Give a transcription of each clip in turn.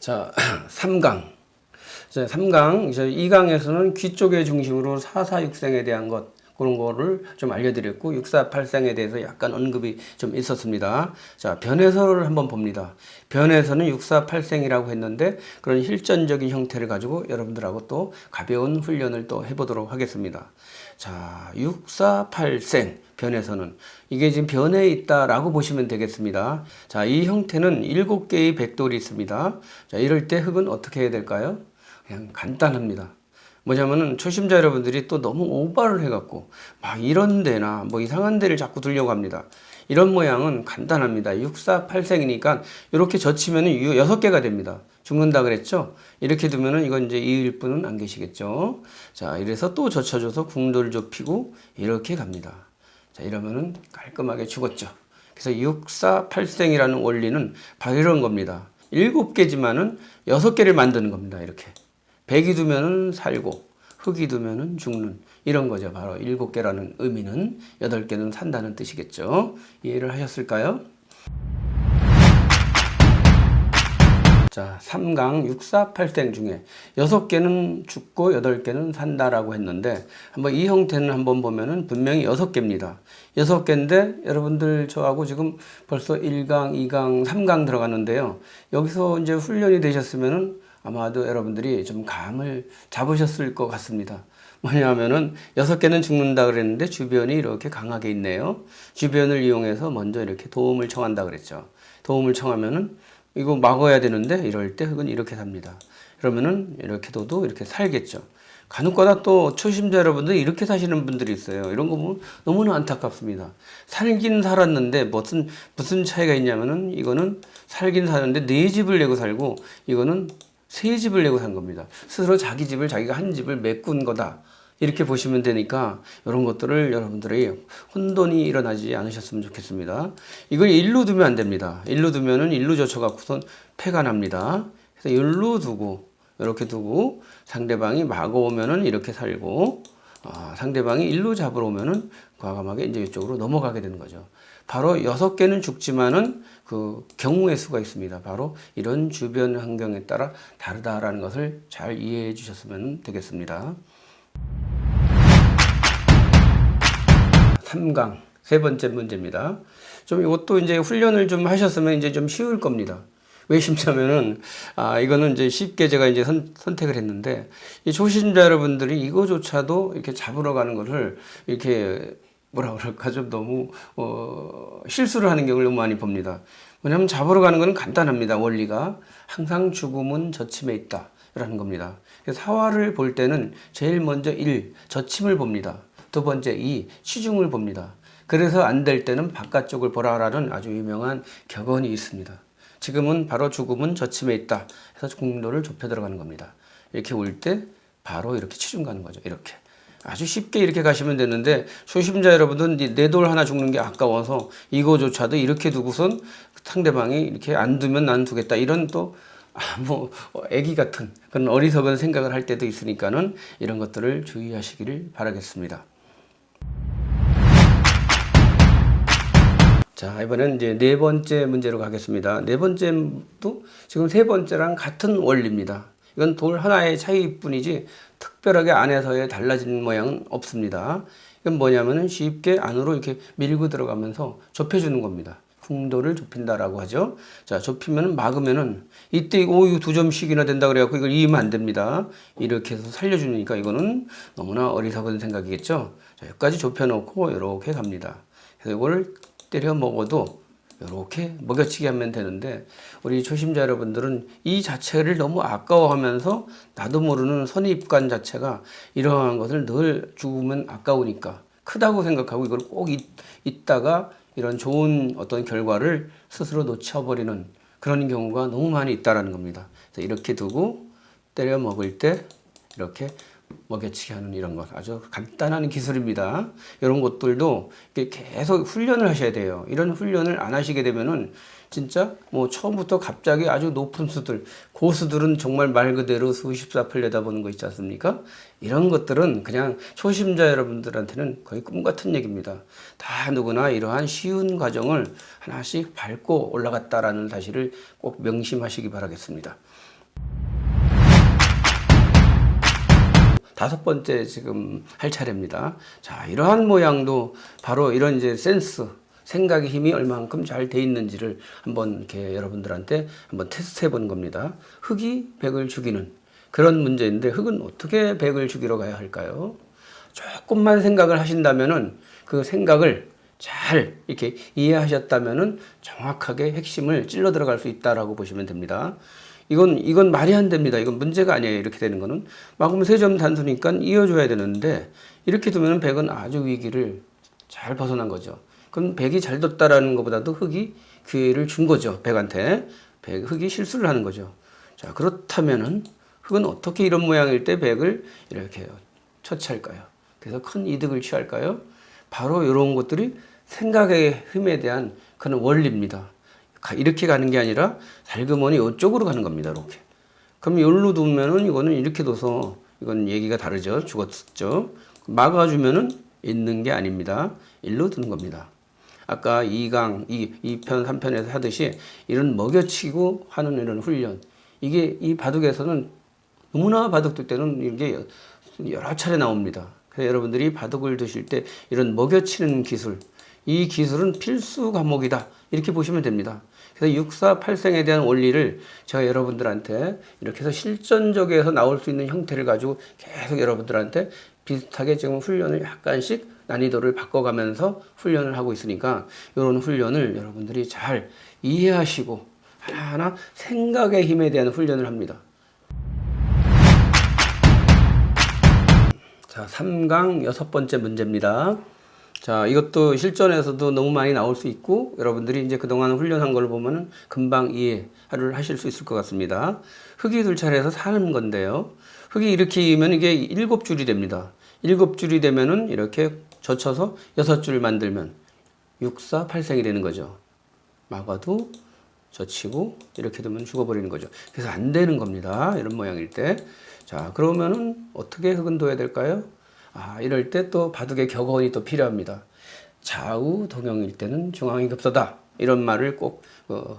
자, 3강. 자, 3강, 이제 2강에서는 귀 쪽의 중심으로 446생에 대한 것, 그런 거를 좀 알려드렸고, 648생에 대해서 약간 언급이 좀 있었습니다. 자, 변해서를 한번 봅니다. 변해서는 648생이라고 했는데, 그런 실전적인 형태를 가지고 여러분들하고 또 가벼운 훈련을 또 해보도록 하겠습니다. 자, 648생. 변해서는 이게 지금 변해 있다라고 보시면 되겠습니다. 자, 이 형태는 7개의 백돌이 있습니다. 자, 이럴 때 흙은 어떻게 해야 될까요? 그냥 간단합니다. 뭐냐면은 초심자 여러분들이 또 너무 오버를 해갖고 막 이런 데나 뭐 이상한 데를 자꾸 두려고 합니다. 이런 모양은 간단합니다. 648생이니까 이렇게 젖히면은 6개가 됩니다. 죽는다 그랬죠? 이렇게 두면은 이건 이제 이을 분은 안 계시겠죠? 자, 이래서 또 젖혀줘서 궁돌 좁히고 이렇게 갑니다. 자, 이러면은 깔끔하게 죽었죠. 그래서 648생이라는 원리는 바로 이런 겁니다. 7개지만은 6개를 만드는 겁니다. 이렇게. 백이 두면은 살고, 흙이 두면은 죽는, 이런 거죠. 바로 7개라는 의미는 8개는 산다는 뜻이겠죠. 이해를 하셨을까요? 자, 3강 648생 중에 6개는 죽고 8개는 산다라고 했는데, 한번 이 형태는 한번 보면은 분명히 6개입니다. 6개인데, 여러분들 저하고 지금 벌써 1강, 2강, 3강 들어갔는데요. 여기서 이제 훈련이 되셨으면은 아마도 여러분들이 좀 감을 잡으셨을 것 같습니다. 뭐냐면은 6개는 죽는다 그랬는데 주변이 이렇게 강하게 있네요. 주변을 이용해서 먼저 이렇게 도움을 청한다 그랬죠. 도움을 청하면은 이거 막아야 되는데 이럴 때 흙은 이렇게 삽니다. 그러면은 이렇게 둬도 이렇게 살겠죠. 간혹가다 또 초심자 여러분들 이렇게 사시는 분들이 있어요. 이런 거 보면 너무나 안타깝습니다. 살긴 살았는데 무슨 차이가 있냐면은 이거는 살긴 사는데 네 집을 내고 살고 이거는 세 집을 내고 산 겁니다. 스스로 자기 집을 자기가 한 집을 메꾼 거다. 이렇게 보시면 되니까 이런 것들을 여러분들이 혼돈이 일어나지 않으셨으면 좋겠습니다. 이걸 일로 두면 안 됩니다. 일로 두면은 일로 젖혀갖고선 패가 납니다. 그래서 일로 두고 이렇게 두고 상대방이 마구 오면은 이렇게 살고 상대방이 일로 잡으러 오면은 과감하게 이제 이쪽으로 넘어가게 되는 거죠. 바로 6개는 죽지만은 그 경우의 수가 있습니다. 바로 이런 주변 환경에 따라 다르다라는 것을 잘 이해해 주셨으면 되겠습니다. 3강 세 번째 문제입니다. 좀 이것도 이제 훈련을 좀 하셨으면 이제 좀 쉬울 겁니다. 왜 쉽냐면은 이거는 이제 쉽게 제가 이제 선택을 했는데 이 초신자 여러분들이 이거조차도 이렇게 잡으러 가는 것을 이렇게 뭐라 그럴까 좀 너무 실수를 하는 경우를 너무 많이 봅니다. 왜냐하면 잡으러 가는 것은 간단합니다. 원리가 항상 죽음은 젖힘에 있다 라는 겁니다. 그래서 사화를 볼 때는 제일 먼저 1, 젖힘을 봅니다. 두 번째 2, 시중을 봅니다. 그래서 안 될 때는 바깥쪽을 보라라는 아주 유명한 격언이 있습니다. 지금은 바로 죽음은 젖힘에 있다 해서 궁도를 좁혀 들어가는 겁니다. 이렇게 올 때 바로 이렇게 치중 가는 거죠. 이렇게. 아주 쉽게 이렇게 가시면 되는데 초심자 여러분들은 내 돌 하나 죽는 게 아까워서 이거조차도 이렇게 두고선 상대방이 이렇게 안 두면 난 두겠다 이런 또 애기 같은 그런 어리석은 생각을 할 때도 있으니까는 이런 것들을 주의하시기를 바라겠습니다. 자, 이번엔 이제 네 번째 문제로 가겠습니다. 네 번째도 지금 세 번째랑 같은 원리입니다. 이건 돌 하나의 차이일 뿐이지 특별하게 안에서의 달라진 모양은 없습니다. 이건 뭐냐면은 쉽게 안으로 이렇게 밀고 들어가면서 좁혀주는 겁니다. 궁도를 좁힌다라고 하죠. 자, 좁히면은 막으면은 이때 이거 2점씩이나 된다 그래갖고 이걸 이으면 안 됩니다. 이렇게 해서 살려주니까 이거는 너무나 어리석은 생각이겠죠. 자, 여기까지 좁혀놓고 이렇게 갑니다. 그래서 이걸 때려 먹어도 이렇게 먹여치기 하면 되는데 우리 초심자 여러분들은 이 자체를 너무 아까워하면서 나도 모르는 선입관 자체가 이러한 것을 늘 죽으면 아까우니까 크다고 생각하고 이걸 꼭 있다가 이런 좋은 어떤 결과를 스스로 놓쳐버리는 그런 경우가 너무 많이 있다라는 겁니다. 그래서 이렇게 두고 때려 먹을 때 이렇게 먹여치기 하는 이런 것 아주 간단한 기술입니다. 이런 것들도 계속 훈련을 하셔야 돼요. 이런 훈련을 안 하시게 되면은 진짜 뭐 처음부터 갑자기 아주 높은 수들, 고수들은 정말 말 그대로 수십사풀 내다보는 거 있지 않습니까? 이런 것들은 그냥 초심자 여러분들한테는 거의 꿈 같은 얘기입니다. 다 누구나 이러한 쉬운 과정을 하나씩 밟고 올라갔다라는 사실을 꼭 명심하시기 바라겠습니다. 5번째 지금 할 차례입니다. 자, 이러한 모양도 바로 이런 이제 센스, 생각의 힘이 얼만큼 잘 돼 있는지를 한번 이렇게 여러분들한테 한번 테스트 해보는 겁니다. 흙이 백을 죽이는 그런 문제인데, 흙은 어떻게 백을 죽이러 가야 할까요? 조금만 생각을 하신다면은 그 생각을 잘 이렇게 이해하셨다면은 정확하게 핵심을 찔러 들어갈 수 있다라고 보시면 됩니다. 이건 말이 안 됩니다. 이건 문제가 아니에요. 이렇게 되는 거는 마금 세 점 단수니까 이어줘야 되는데, 이렇게 두면은 백은 아주 위기를 잘 벗어난 거죠. 그럼 백이 잘 뒀다라는 것보다도 흙이 기회를 준 거죠. 백한테. 흙이 실수를 하는 거죠. 자, 그렇다면은 흙은 어떻게 이런 모양일 때 백을 이렇게 처치할까요? 그래서 큰 이득을 취할까요? 바로 이런 것들이 생각의 힘에 대한 그런 원리입니다. 이렇게 가는 게 아니라 살그머니 이쪽으로 가는 겁니다. 이렇게. 그럼 여기로 두면은 이거는 이렇게 둬서 이건 얘기가 다르죠. 죽었죠. 막아주면은 있는 게 아닙니다. 일로 두는 겁니다. 아까 2강, 2편, 3편에서 하듯이 이런 먹여치고 하는 이런 훈련. 이게 이 바둑에서는 너무나 바둑 둘 때는 이게 여러 차례 나옵니다. 그래서 여러분들이 바둑을 두실 때 이런 먹여치는 기술, 이 기술은 필수 과목이다. 이렇게 보시면 됩니다. 그래서 육사팔생에 대한 원리를 제가 여러분들한테 이렇게 해서 실전적에서 나올 수 있는 형태를 가지고 계속 여러분들한테 비슷하게 지금 훈련을 약간씩 난이도를 바꿔가면서 훈련을 하고 있으니까 이런 훈련을 여러분들이 잘 이해하시고 하나하나 생각의 힘에 대한 훈련을 합니다. 자, 3강 6번째 문제입니다. 자, 이것도 실전에서도 너무 많이 나올 수 있고 여러분들이 이제 그동안 훈련한 걸 보면 금방 이해를 하실 수 있을 것 같습니다. 흙이 둘 차례에서 사는 건데요. 흙이 이렇게 면 이게 7줄이 됩니다. 7줄이 되면은 이렇게 젖혀서 6줄 만들면 6사8생이 되는 거죠. 막아도 젖히고 이렇게 되면 죽어버리는 거죠. 그래서 안 되는 겁니다. 이런 모양일 때. 자, 그러면은 어떻게 흙은 둬야 될까요? 이럴 때 또 바둑의 격언이 또 필요합니다. 좌우 동형일 때는 중앙이 급소다. 이런 말을 꼭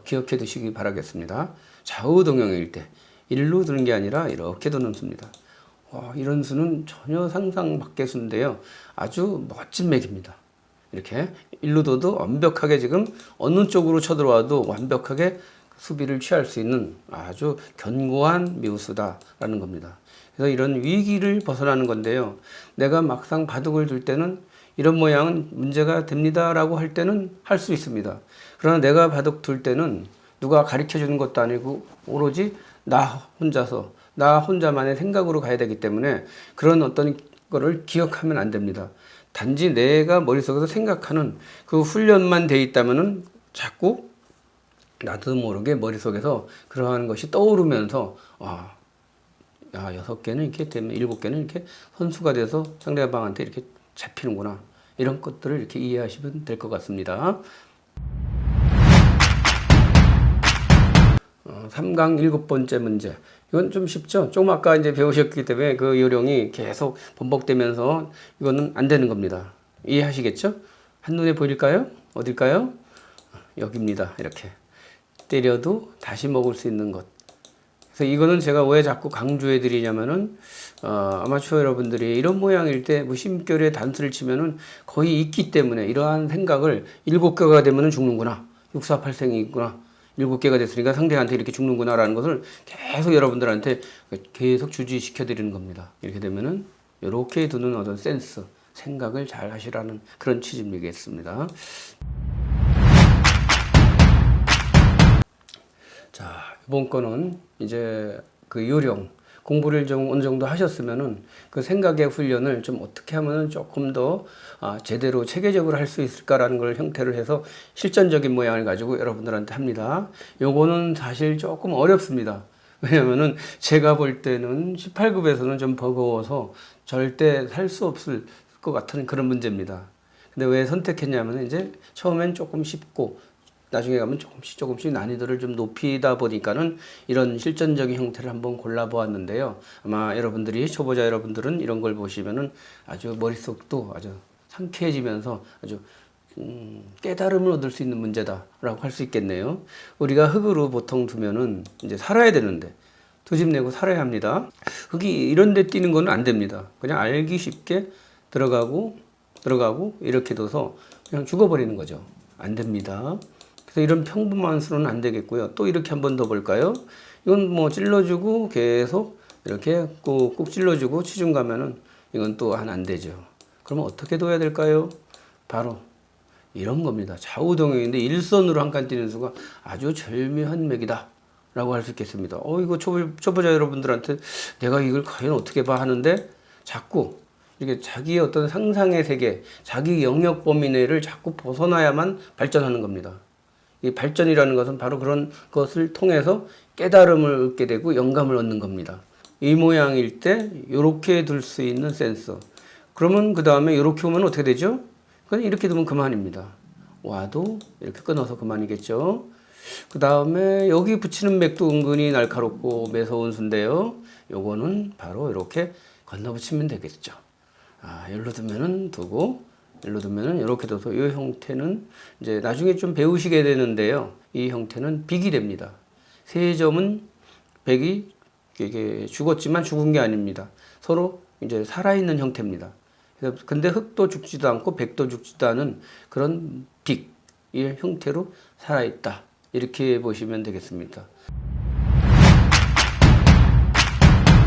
기억해 두시기 바라겠습니다. 좌우 동형일 때 일로 두는 게 아니라 이렇게 두는 수입니다. 이런 수는 전혀 상상 밖의 수인데요. 아주 멋진 맥입니다. 이렇게 일로 둬도 완벽하게 지금 어느 쪽으로 쳐들어와도 완벽하게 수비를 취할 수 있는 아주 견고한 미우수다라는 겁니다. 그래서 이런 위기를 벗어나는 건데요. 내가 막상 바둑을 둘 때는 이런 모양은 문제가 됩니다라고 할 때는 할 수 있습니다. 그러나 내가 바둑 둘 때는 누가 가르쳐 주는 것도 아니고 오로지 나 혼자서 나 혼자만의 생각으로 가야 되기 때문에 그런 어떤 거를 기억하면 안 됩니다. 단지 내가 머릿속에서 생각하는 그 훈련만 돼 있다면은 자꾸 나도 모르게 머릿속에서 그러한 것이 떠오르면서 6개는 이렇게 되면 7개는 이렇게 선수가 돼서 상대방한테 이렇게 잡히는구나. 이런 것들을 이렇게 이해하시면 될 것 같습니다. 3강 7번째 문제. 이건 좀 쉽죠? 조금 아까 이제 배우셨기 때문에 그 요령이 계속 반복되면서 이거는 안 되는 겁니다. 이해하시겠죠? 한눈에 보일까요? 어딜까요? 여기입니다. 이렇게. 때려도 다시 먹을 수 있는 것. 그래서 이거는 제가 왜 자꾸 강조해 드리냐면은 아마추어 여러분들이 이런 모양일 때 무심결에 단수를 치면은 거의 있기 때문에 이러한 생각을 7개가 되면은 죽는구나. 648생이 있구나. 7개가 됐으니까 상대한테 이렇게 죽는구나라는 것을 계속 여러분들한테 계속 주지시켜 드리는 겁니다. 이렇게 되면은 이렇게 두는 어떤 센스, 생각을 잘 하시라는 그런 취지이겠습니다. 자, 이번 거는 이제 그 요령, 공부를 좀 어느 정도 하셨으면은 그 생각의 훈련을 좀 어떻게 하면은 조금 더 제대로 체계적으로 할 수 있을까라는 걸 형태를 해서 실전적인 모양을 가지고 여러분들한테 합니다. 요거는 사실 조금 어렵습니다. 왜냐면은 제가 볼 때는 18급에서는 좀 버거워서 절대 살 수 없을 것 같은 그런 문제입니다. 근데 왜 선택했냐면 이제 처음엔 조금 쉽고 나중에 가면 조금씩 난이도를 좀 높이다 보니까는 이런 실전적인 형태를 한번 골라보았는데요. 아마 여러분들이, 초보자 여러분들은 이런 걸 보시면은 아주 머릿속도 아주 상쾌해지면서 아주 깨달음을 얻을 수 있는 문제다라고 할 수 있겠네요. 우리가 흙으로 보통 두면은 이제 살아야 되는데 두 집 내고 살아야 합니다. 흙이 이런 데 띄는 건 안 됩니다. 그냥 알기 쉽게 들어가고 이렇게 둬서 그냥 죽어버리는 거죠. 안 됩니다. 그래서 이런 평범한 수는 안 되겠고요. 또 이렇게 한 번 더 볼까요? 이건 뭐 찔러주고 계속 이렇게 꾹꾹 찔러주고 치중 가면은 이건 또 안 되죠. 그러면 어떻게 둬야 될까요? 바로 이런 겁니다. 좌우동형인데 일선으로 한 칸 띄는 수가 아주 절묘한 맥이다 라고 할 수 있겠습니다. 이거 초보자 여러분들한테 내가 이걸 과연 어떻게 봐 하는데 자꾸 이렇게 자기의 어떤 상상의 세계, 자기 영역 범위 내를 자꾸 벗어나야만 발전하는 겁니다. 이 발전이라는 것은 바로 그런 것을 통해서 깨달음을 얻게 되고 영감을 얻는 겁니다. 이 모양일 때 이렇게 둘 수 있는 센서. 그러면 그 다음에 이렇게 오면 어떻게 되죠? 그냥 이렇게 두면 그만입니다. 와도 이렇게 끊어서 그만이겠죠. 그 다음에 여기 붙이는 맥도 은근히 날카롭고 매서운 수인데요. 요거는 바로 이렇게 건너붙이면 되겠죠. 여기로 두면은 두고, 여기로 두면은 이렇게 둬서 이 형태는 이제 나중에 좀 배우시게 되는데요. 이 형태는 빅이 됩니다. 세 점은 백이 이게 죽었지만 죽은 게 아닙니다. 서로 이제 살아있는 형태입니다. 근데 흙도 죽지도 않고 백도 죽지도 않은 그런 빅의 형태로 살아있다. 이렇게 보시면 되겠습니다.